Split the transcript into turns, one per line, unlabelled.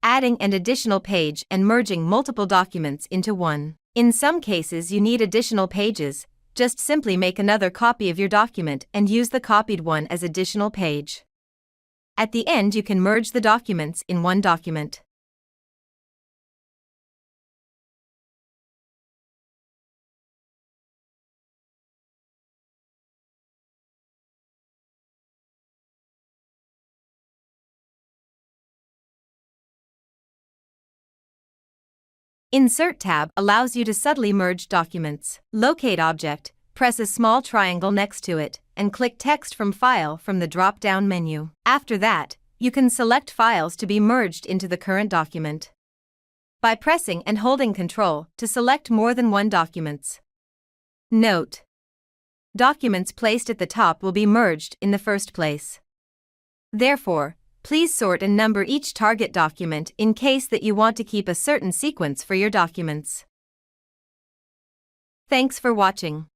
adding an additional page and merging multiple documents into one. In some cases you need additional pages. Just simply make another copy of your document and use the copied one as additional page. At the end you can merge the documents in one document. Insert tab allows you to subtly merge documents. Locate object, press a small triangle next to it, and click Text from File from the drop-down menu. After that, you can select files to be merged into the current document by pressing and holding Ctrl to select more than one documents. Note: documents placed at the top will be merged in the first place. Therefore, please sort and number each target document in case that you want to keep a certain sequence for your documents. Thanks for watching.